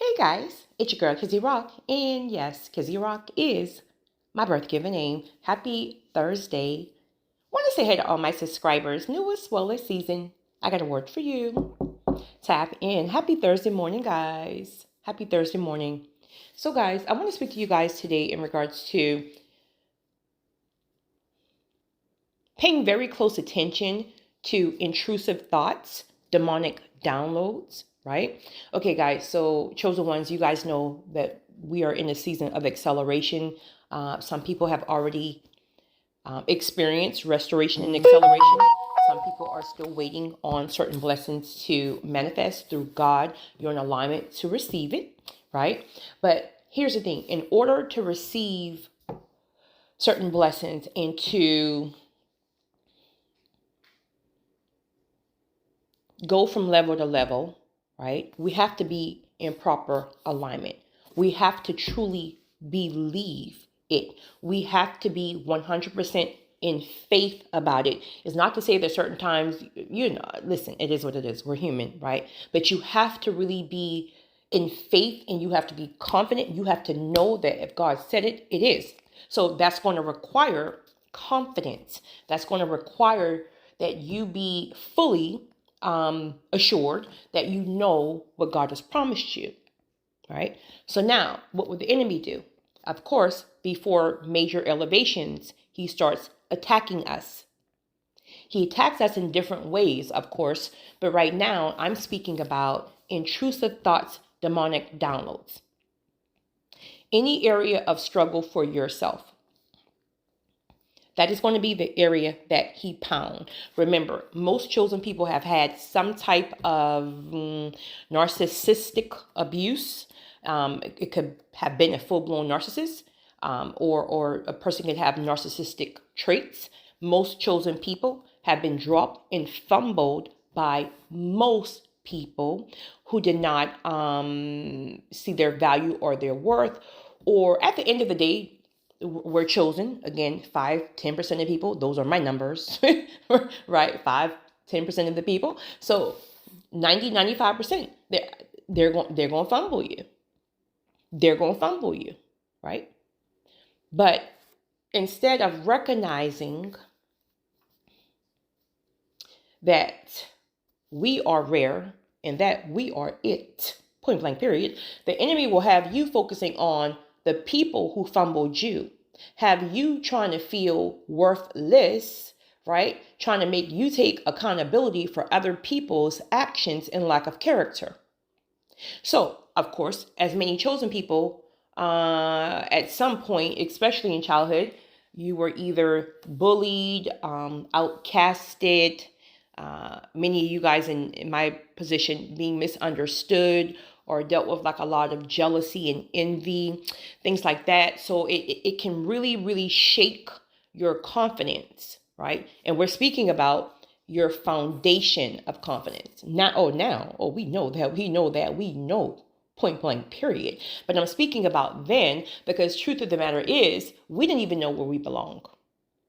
Hey guys, it's your girl Kizzy Rock, and yes, Kizzy Rock is my birth given name. Happy Thursday. Want to say hey to all my subscribers, new as well as season. I got a word for you. Tap in. Happy Thursday morning, guys. Happy Thursday morning. So, guys, I want to speak to you guys today in regards to paying very close attention to intrusive thoughts, demonic downloads, right? Okay, guys, so chosen ones, you guys know that we are in a season of acceleration. Some people have already experienced restoration and acceleration. Some people are still waiting on certain blessings to manifest through God. You're in alignment to receive it, right? But here's the thing. In order to receive certain blessings and to go from level to level, right? We have to be in proper alignment. We have to truly believe it. We have to be 100% in faith about it. It's not to say that certain times, listen, it is what it is. We're human, right? But you have to really be in faith and you have to be confident. You have to know that if God said it, it is. So that's going to require confidence. That's going to require that you be fully assured that you know what God has promised you, right? So now, what would the enemy do? Of course, before major elevations, he starts attacking us. He attacks us in different ways, of course, but right now I'm speaking about intrusive thoughts, demonic downloads. Any area of struggle for yourself. That is going to be the area that he pound. Remember, most chosen people have had some type of narcissistic abuse. It could have been a full-blown narcissist, or a person could have narcissistic traits. Most chosen people have been dropped and fumbled by most people who did not see their value or their worth, or at the end of the day, we're chosen. Again, 5-10% of people, those are my numbers, right? 5-10% of the people. So 95%, they're going to fumble you. They're going to fumble you, right? But instead of recognizing that we are rare and that we are it, point blank period, the enemy will have you focusing on the people who fumbled you, have you trying to feel worthless, right? Trying to make you take accountability for other people's actions and lack of character. So, of course, as many chosen people, at some point, especially in childhood, you were either bullied, outcasted, many of you guys in my position being misunderstood, or dealt with like a lot of jealousy and envy, things like that. So it can really, really shake your confidence, right? And we're speaking about your foundation of confidence. We know that, point blank, period. But I'm speaking about then, because truth of the matter is, we didn't even know where we belong.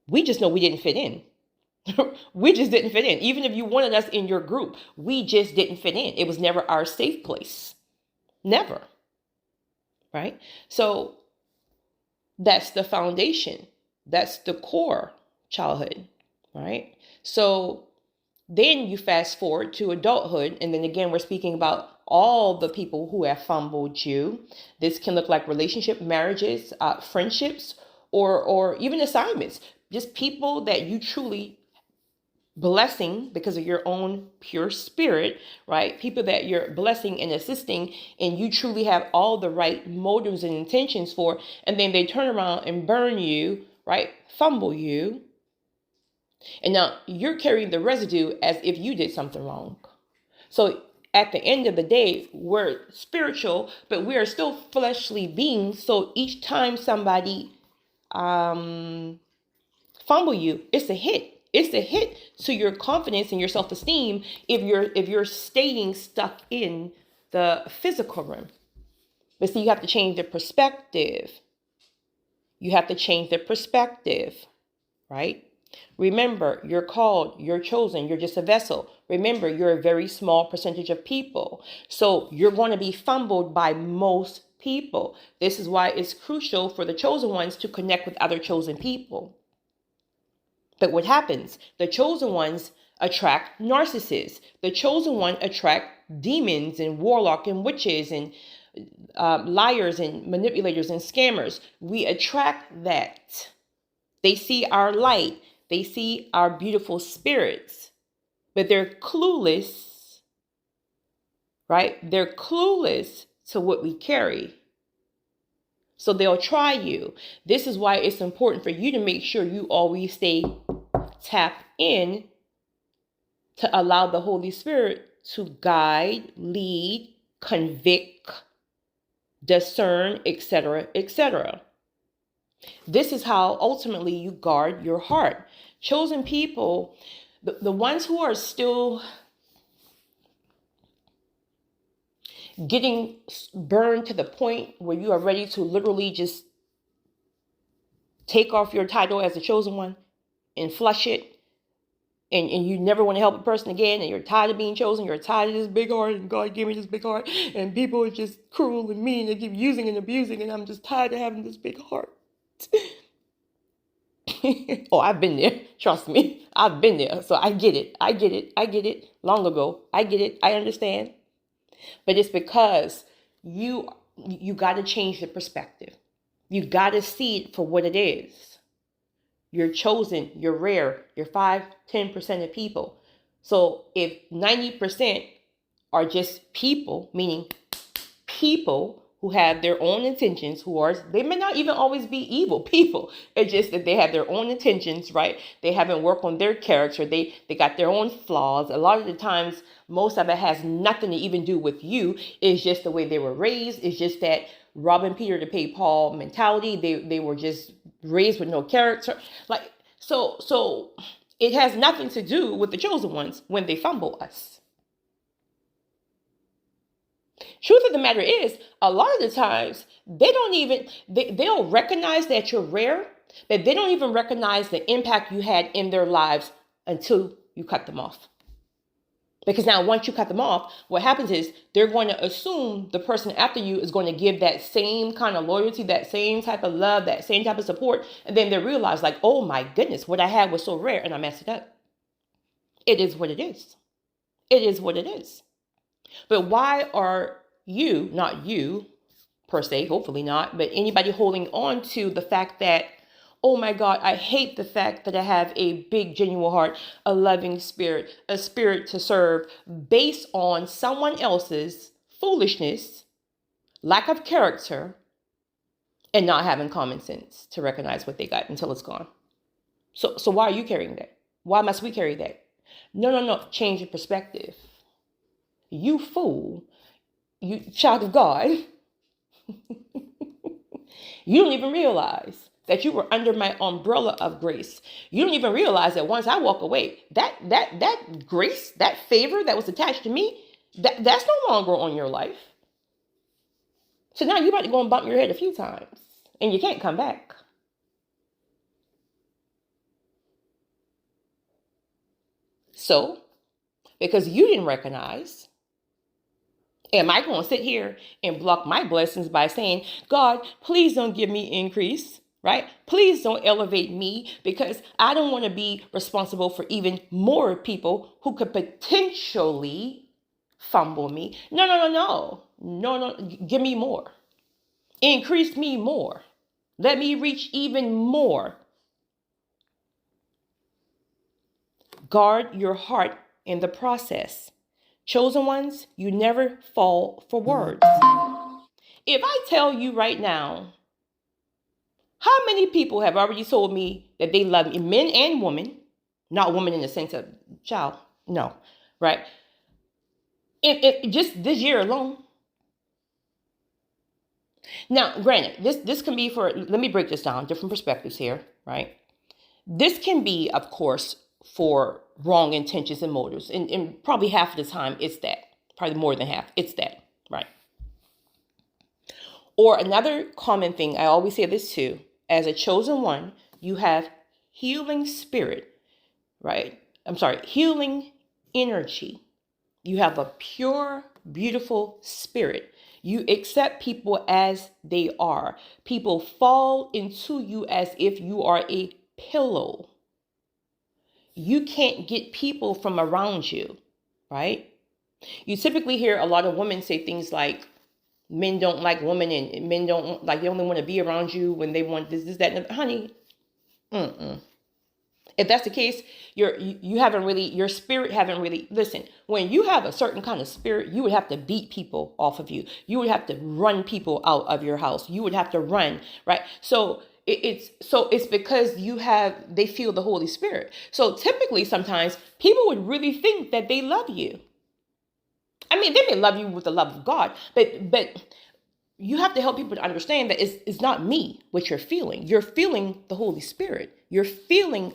We just know we didn't fit in. We just didn't fit in. Even if you wanted us in your group, we just didn't fit in. It was never our safe place. Never. Right? So that's the foundation. That's the core childhood. Right? So then you fast forward to adulthood. And then again, we're speaking about all the people who have fumbled you. This can look like relationship, marriages, friendships, or even assignments. Just people that you truly blessing because of your own pure spirit, right? People that you're blessing and assisting, and you truly have all the right motives and intentions for, and then they turn around and burn you, right? Fumble you. And now you're carrying the residue as if you did something wrong. So at the end of the day, we're spiritual, but we are still fleshly beings. So each time somebody fumble you, it's a hit. It's a hit to your confidence and your self-esteem if you're staying stuck in the physical realm. But see, you have to change the perspective. You have to change the perspective, right? Remember, you're called, you're chosen, you're just a vessel. Remember, you're a very small percentage of people. So you're going to be fumbled by most people. This is why it's crucial for the chosen ones to connect with other chosen people. But what happens? The chosen ones attract narcissists. The chosen one attract demons and warlock and witches and liars and manipulators and scammers. We attract that. They see our light. They see our beautiful spirits, but they're clueless, right? They're clueless to what we carry. So they'll try you. This is why it's important for you to make sure you always stay tapped in to allow the Holy Spirit to guide, lead, convict, discern, etc., etc. This is how ultimately you guard your heart. Chosen people, the ones who are still getting burned to the point where you are ready to literally just take off your title as a chosen one and flush it, and you never want to help a person again, and you're tired of being chosen, you're tired of this big heart, and God gave me this big heart, and people are just cruel and mean, they keep using and abusing, and I'm just tired of having this big heart. Oh, I've been there. Trust me. I've been there. So I get it. I get it. I get it. Long ago. I get it. I understand. But it's because you got to change the perspective. You got to see it for what it is. You're chosen. You're rare. You're 5-10% of people. So if 90% are just people, meaning people who have their own intentions, they may not even always be evil people. It's just that they have their own intentions, right? They haven't worked on their character. They got their own flaws. A lot of the times, most of it has nothing to even do with you. It's just the way they were raised. It's just that robbing Peter to pay Paul mentality. They were just raised with no character. So it has nothing to do with the chosen ones when they fumble us. Truth of the matter is, a lot of the times, they'll recognize that you're rare, but they don't even recognize the impact you had in their lives until you cut them off. Because now once you cut them off, what happens is they're going to assume the person after you is going to give that same kind of loyalty, that same type of love, that same type of support. And then they realize like, oh my goodness, what I had was so rare and I messed it up. It is what it is. It is what it is. But why are you, not you per se, hopefully not, but anybody holding on to the fact that, oh my God, I hate the fact that I have a big, genuine heart, a loving spirit, a spirit to serve based on someone else's foolishness, lack of character, and not having common sense to recognize what they got until it's gone. So why are you carrying that? Why must we carry that? No. Change your perspective. You fool. You child of God. You don't even realize that you were under my umbrella of grace. You don't even realize that once I walk away, that grace, that favor that was attached to me, that's no longer on your life. So now you're about to go and bump your head a few times and you can't come back. So, because you didn't recognize, am I going to sit here and block my blessings by saying, God, please don't give me increase, right? Please don't elevate me because I don't want to be responsible for even more people who could potentially fumble me. No. Give me more. Increase me more. Let me reach even more. Guard your heart in the process. Chosen ones, you never fall for words. If I tell you right now, how many people have already told me that they love me, men and women, not women in the sense of child, no, right? Just this year alone. Now, granted, this can be let me break this down, different perspectives here, right? This can be, of course, for wrong intentions and motives. And probably half of the time it's that. Probably more than half. It's that, right? Or another common thing, I always say this too, as a chosen one, you have healing spirit, right? I'm sorry, healing energy. You have a pure, beautiful spirit. You accept people as they are. People fall into you as if you are a pillow. You can't get people from around you, right? You typically hear a lot of women say things like, men don't like women and men don't like, they only want to be around you when they want this, that, and that. Honey, if that's the case, you haven't really, your spirit haven't really, listen, when you have a certain kind of spirit, you would have to beat people off of you. You would have to run people out of your house. You would have to run, right? So it's because they feel the Holy Spirit. So typically sometimes people would really think that they love you. I mean, they may love you with the love of God, but you have to help people to understand that it's not me, what you're feeling. You're feeling the Holy Spirit. You're feeling,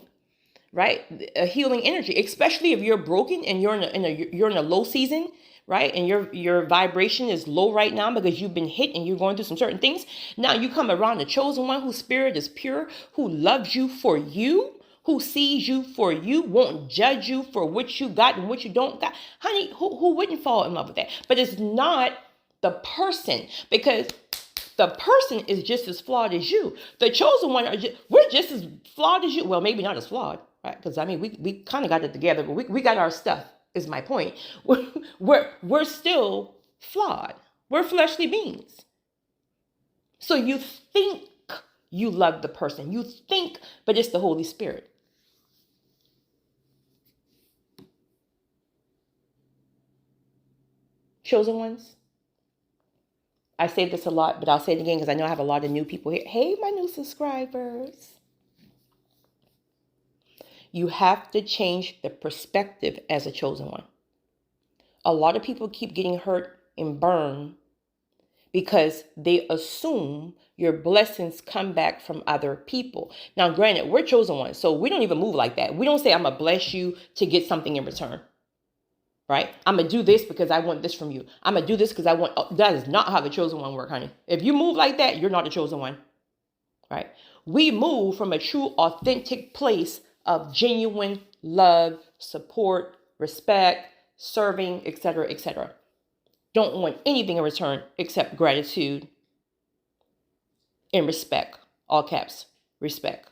right, a healing energy, especially if you're broken and you're in a low season, right? And your vibration is low right now because you've been hit and you're going through some certain things. Now you come around the chosen one whose spirit is pure, who loves you for you, who sees you for you, won't judge you for what you got and what you don't got. Honey, who wouldn't fall in love with that? But it's not the person, because the person is just as flawed as you. The chosen one, we're just as flawed as you. Well, maybe not as flawed, right? Because I mean, we kind of got it together, but we got our stuff, is my point. We're still flawed. We're fleshly beings. So you think you love the person. You think, but it's the Holy Spirit. Chosen ones. I say this a lot, but I'll say it again because I know I have a lot of new people here. Hey, my new subscribers. You have to change the perspective as a chosen one. A lot of people keep getting hurt and burned because they assume your blessings come back from other people. Now, granted, we're chosen ones, so we don't even move like that. We don't say, I'm going to bless you to get something in return. Right? I'm going to do this because I want this from you. I'm going to do this because I want... that is not how the chosen one works, honey. If you move like that, you're not a chosen one. Right? We move from a true, authentic place of genuine love, support, respect, serving, etc., etc. Don't want anything in return except gratitude and respect. All caps. Respect.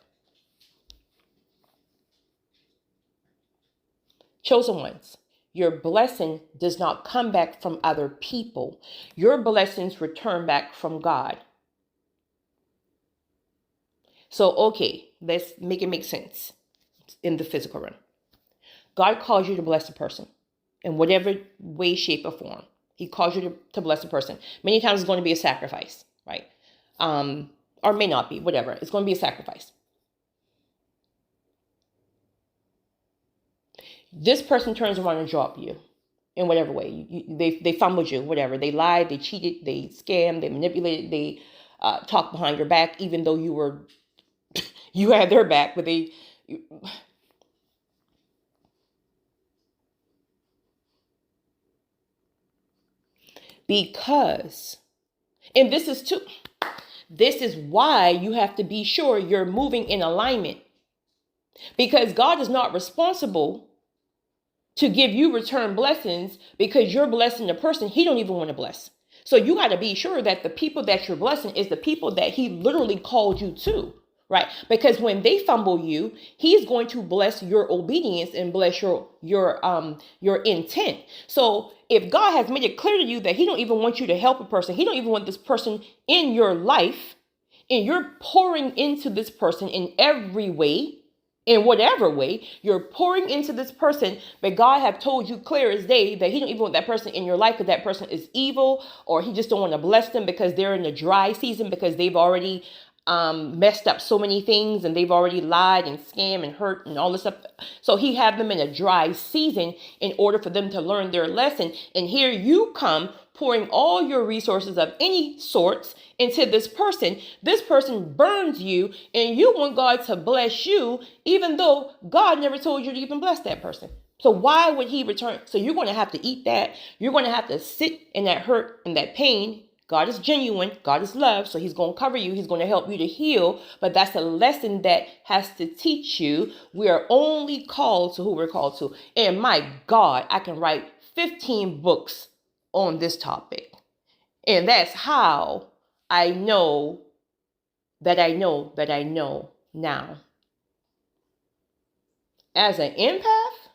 Chosen ones. Your blessing does not come back from other people. Your blessings return back from God. So, okay, let's make it make sense in the physical realm. God calls you to bless a person in whatever way, shape, or form. He calls you to bless a person. Many times it's going to be a sacrifice, right? Or may not be, whatever. It's going to be a sacrifice. This person turns around and drop you in whatever way. They fumbled you, whatever. They lied, they cheated, they scammed, they manipulated, they talked behind your back, even though you had their back, but because, and this is why you have to be sure you're moving in alignment, because God is not responsible to give you return blessings because you're blessing the person he don't even want to bless. So you got to be sure that the people that you're blessing is the people that he literally called you to, right? Because when they fumble you, he's going to bless your obedience and bless your intent. So if God has made it clear to you that he don't even want you to help a person, he don't even want this person in your life, and you're pouring into this person in every way, in whatever way, you're pouring into this person, but God have told you clear as day that he don't even want that person in your life because that person is evil, or he just don't want to bless them because they're in a dry season because they've already messed up so many things and they've already lied and scammed and hurt and all this stuff. So he have them in a dry season in order for them to learn their lesson. And here you come pouring all your resources of any sorts into this person. This person burns you and you want God to bless you, even though God never told you to even bless that person. So why would he return? So you're going to have to eat that. You're going to have to sit in that hurt and that pain God is genuine. God is love. So he's going to cover you. He's going to help you to heal. But that's a lesson that has to teach you. We are only called to who we're called to. And my God, I can write 15 books on this topic. And that's how I know that I know that I know now. As an empath,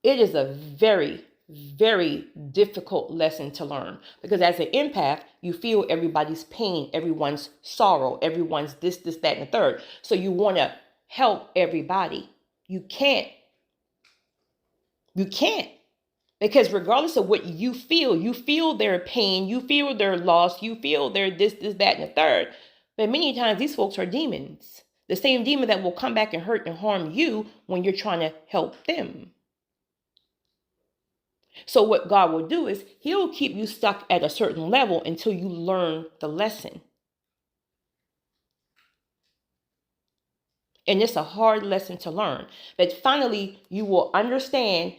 it is a very, very difficult lesson to learn, because as an empath, you feel everybody's pain, everyone's sorrow, everyone's this, that, and the third. So you want to help everybody. You can't. Because regardless of what you feel their pain, you feel their loss, you feel their this, that, and the third. But many times these folks are demons. The same demon that will come back and hurt and harm you when you're trying to help them. So what God will do is he'll keep you stuck at a certain level until you learn the lesson. And it's a hard lesson to learn. But finally, you will understand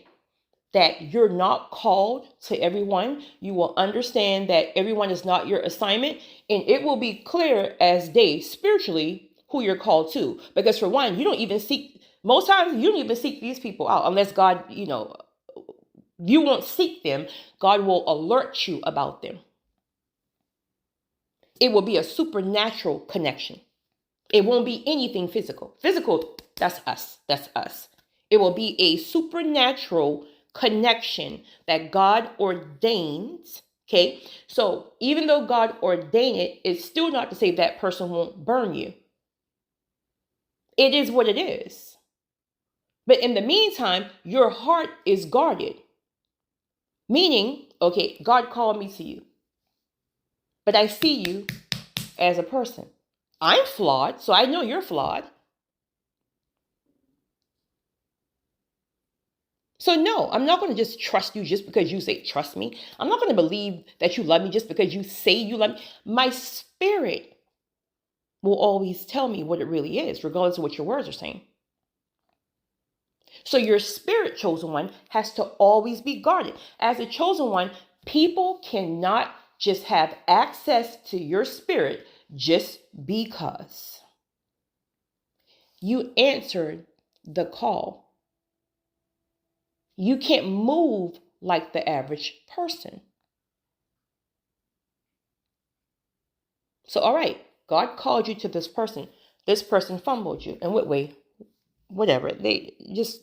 that you're not called to everyone. You will understand that everyone is not your assignment. And it will be clear as day spiritually who you're called to. Because for one, most times you don't even seek these people out unless God, you won't seek them. God will alert you about them. It will be a supernatural connection. It won't be anything physical. Physical, that's us. That's us. It will be a supernatural connection that God ordains. Okay. So even though God ordained it, it's still not to say that person won't burn you. It is what it is. But in the meantime, your heart is guarded. Meaning, okay, God called me to you, but I see you as a person. I'm flawed, so I know you're flawed. So no, I'm not going to just trust you just because you say, trust me. I'm not going to believe that you love me just because you say you love me. My spirit will always tell me what it really is, regardless of what your words are saying. So your spirit, chosen one, has to always be guarded. As a chosen one, people cannot just have access to your spirit just because you answered the call. You can't move like the average person. So, all right, God called you to this person. This person fumbled you. In what way? Whatever.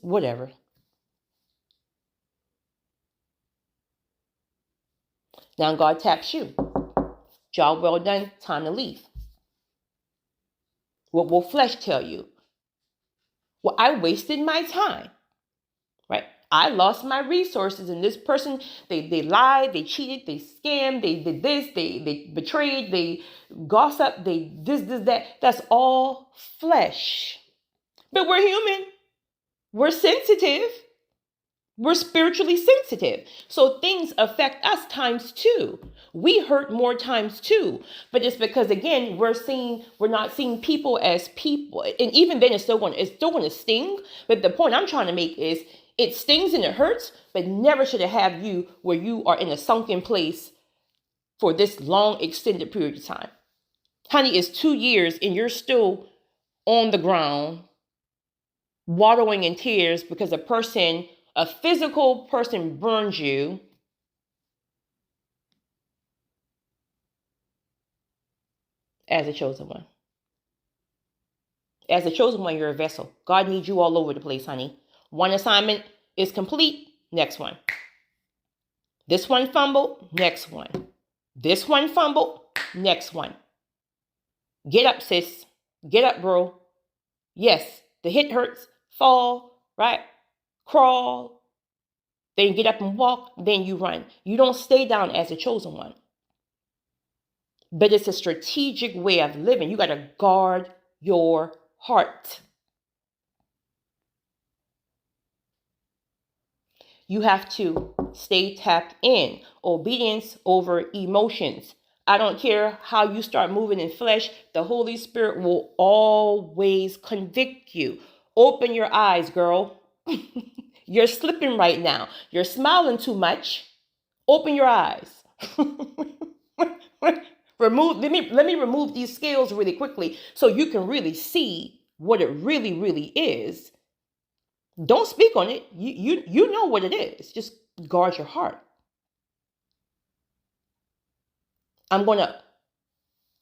Whatever. Now God taps you. Job well done. Time to leave. What will flesh tell you? Well, I wasted my time. Right? I lost my resources, and this person, they lied, they cheated, they scammed, they did this, they betrayed, they gossiped, they this, that. That's all flesh. But we're human. We're sensitive. We're spiritually sensitive. So things affect us times two. We hurt more times two. But it's because, again, we're not seeing people as people. And even then it's still going to sting. But the point I'm trying to make is it stings and it hurts, but never should it have you where you are in a sunken place for this long extended period of time. Honey, it's 2 years and you're still on the ground, wallowing in tears because a physical person burns you. As a chosen one. As a chosen one, you're a vessel. God needs you all over the place, honey. One assignment is complete. Next one. This one fumbled. Next one. This one fumbled. Next one. Get up, sis. Get up, bro. Yes, the hit hurts. Fall, right? Crawl. Then get up and walk. Then you run. You don't stay down as a chosen one. But it's a strategic way of living. You got to guard your heart. You have to stay tapped in. Obedience over emotions. I don't care how you start moving in flesh. The Holy Spirit will always convict you. Open your eyes, girl. You're slipping right now. You're smiling too much. Open your eyes. Let me remove these scales really quickly so you can really see what it really, really is. Don't speak on it. You know what it is. Just guard your heart. I'm gonna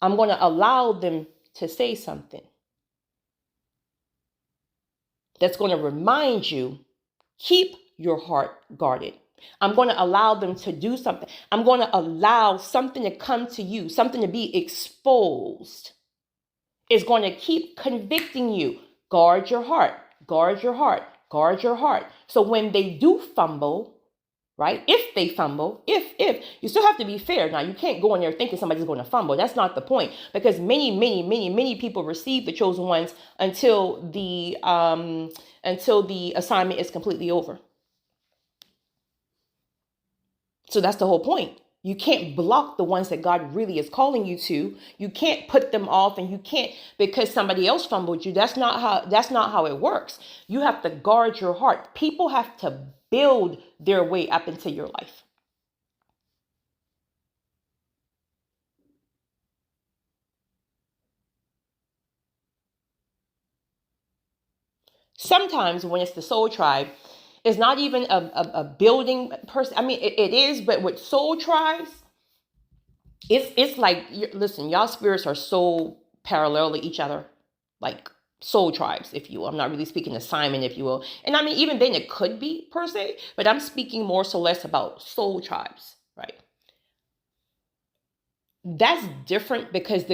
allow them to say something that's going to remind you, keep your heart guarded. I'm going to allow them to do something. I'm going to allow something to come to you, something to be exposed. It's going to keep convicting you. Guard your heart, guard your heart, guard your heart. So when they do fumble, right? If they fumble, if you still have to be fair. Now, you can't go in there thinking somebody's going to fumble. That's not the point, because many people receive the chosen ones until the assignment is completely over. So that's the whole point. You can't block the ones that God really is calling you to. You can't put them off, and you can't because somebody else fumbled you. That's not how it works. You have to guard your heart. People have to build their way up into your life. Sometimes when it's the soul tribe, it's not even a building person. I mean, it is, but with soul tribes, it's like, listen, y'all spirits are so parallel to each other, like soul tribes, if you will. I'm not really speaking assignment, if you will. And I mean, even then it could be per se, but I'm speaking more so less about soul tribes, right? That's different because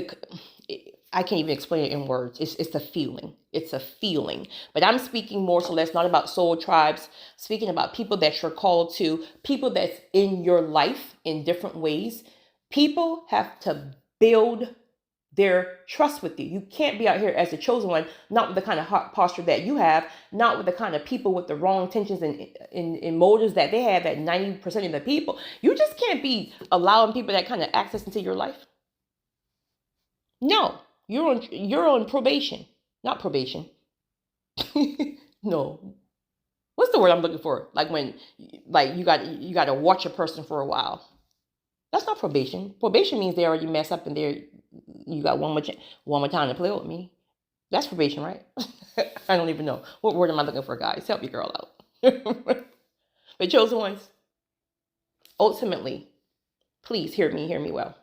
I can't even explain it in words. It's a feeling. It's a feeling. But I'm speaking more so less not about soul tribes, speaking about people that you're called to, people that's in your life in different ways. People have to build their trust with you. You can't be out here as a chosen one, not with the kind of heart posture that you have, not with the kind of people with the wrong intentions and motives that they have at 90% of the people. You just can't be allowing people that kind of access into your life. No, you're on probation, not probation. No, what's the word I'm looking for? Like when, like you got to watch a person for a while. That's not probation. Probation means they already mess up and you got one more time to play with me. That's probation, right? I don't even know. What word am I looking for, guys? Help your girl out. But chosen ones, ultimately, please hear me well.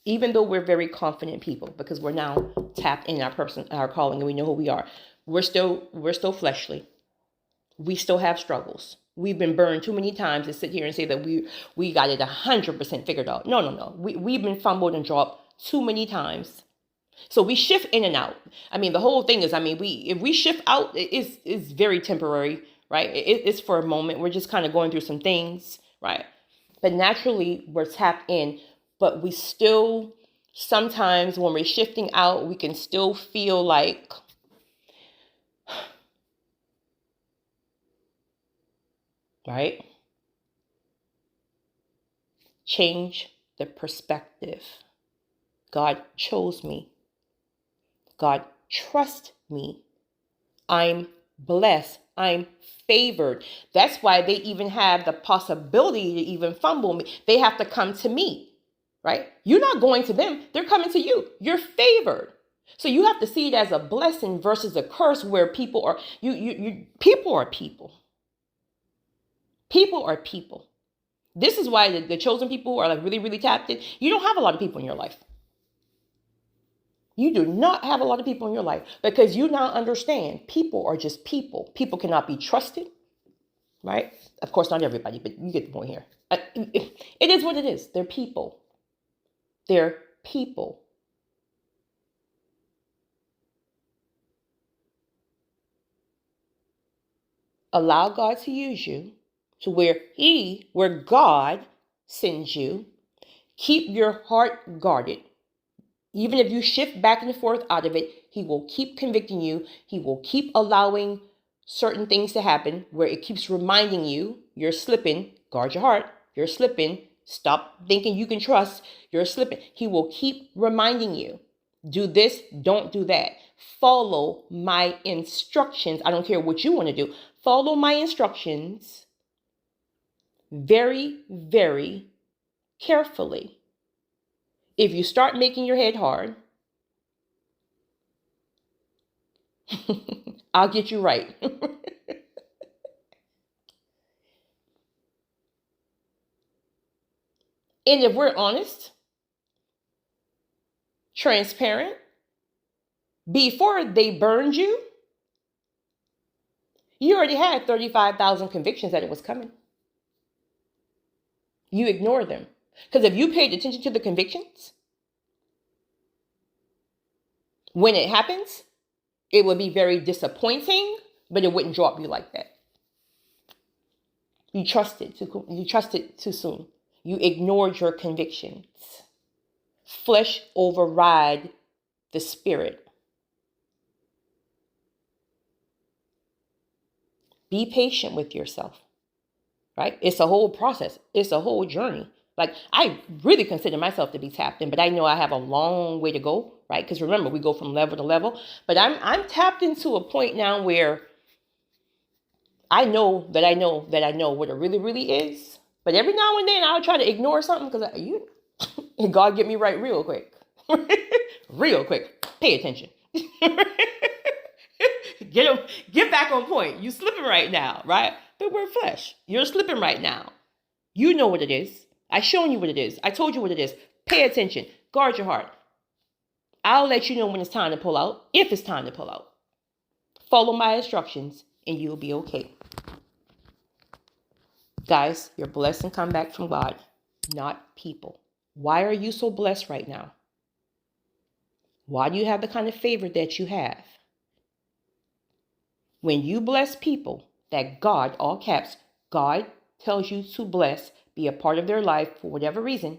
Even though we're very confident people, because we're now tapped in our calling, and we know who we are, we're still fleshly. We still have struggles. We've been burned too many times to sit here and say that we got it 100% figured out. No. We've been fumbled and dropped too many times. So we shift in and out. I mean, the whole thing is, if we shift out, it's very temporary, right? It's for a moment. We're just kind of going through some things, right? But naturally, we're tapped in. But we still, sometimes when we're shifting out, we can still feel like, right? Change the perspective. God chose me. God trusts me. I'm blessed. I'm favored. That's why they even have the possibility to even fumble me. They have to come to me, right? You're not going to them. They're coming to you. You're favored. So you have to see it as a blessing versus a curse, where people are, people are people. People are people. This is why the chosen people are like really, really tapped in. You don't have a lot of people in your life. You do not have a lot of people in your life, because you now understand people are just people. People cannot be trusted, right? Of course, not everybody, but you get the point here. It is what it is. They're people. They're people. Allow God to use you to where God sends you. Keep your heart guarded. Even if you shift back and forth out of it, he will keep convicting you. He will keep allowing certain things to happen where it keeps reminding you you're slipping. Guard your heart. You're slipping. Stop thinking you can trust. You're slipping. He will keep reminding you. Do this. Don't do that. Follow my instructions. I don't care what you want to do. Follow my instructions very, very carefully. If you start making your head hard, I'll get you right. And if we're honest, transparent, before they burned you, you already had 35,000 convictions that it was coming. You ignored them. Because if you paid attention to the convictions, when it happens, it would be very disappointing, but it wouldn't drop you like that. You trusted too soon. You ignored your convictions. Flesh override the spirit. Be patient with yourself, right? It's a whole process. It's a whole journey. Like, I really consider myself to be tapped in, but I know I have a long way to go, right? Because remember, we go from level to level. But I'm tapped into a point now where I know that I know that I know what it really, really is. But every now and then I'll try to ignore something because and God get me right real quick. Real quick. Pay attention. Get back on point. You slipping right now, right? But we're flesh. You're slipping right now. You know what it is. I've shown you what it is. I told you what it is. Pay attention. Guard your heart. I'll let you know when it's time to pull out, if it's time to pull out. Follow my instructions and you'll be okay. Guys, you're blessed and come back from God, not people. Why are you so blessed right now? Why do you have the kind of favor that you have? When you bless people that God, all caps, God tells you to bless, be a part of their life for whatever reason,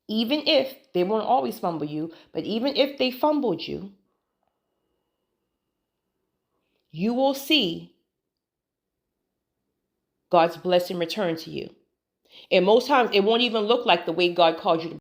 even if they won't always fumble you, but even if they fumbled you, you will see God's blessing return to you. And most times it won't even look like the way God called you to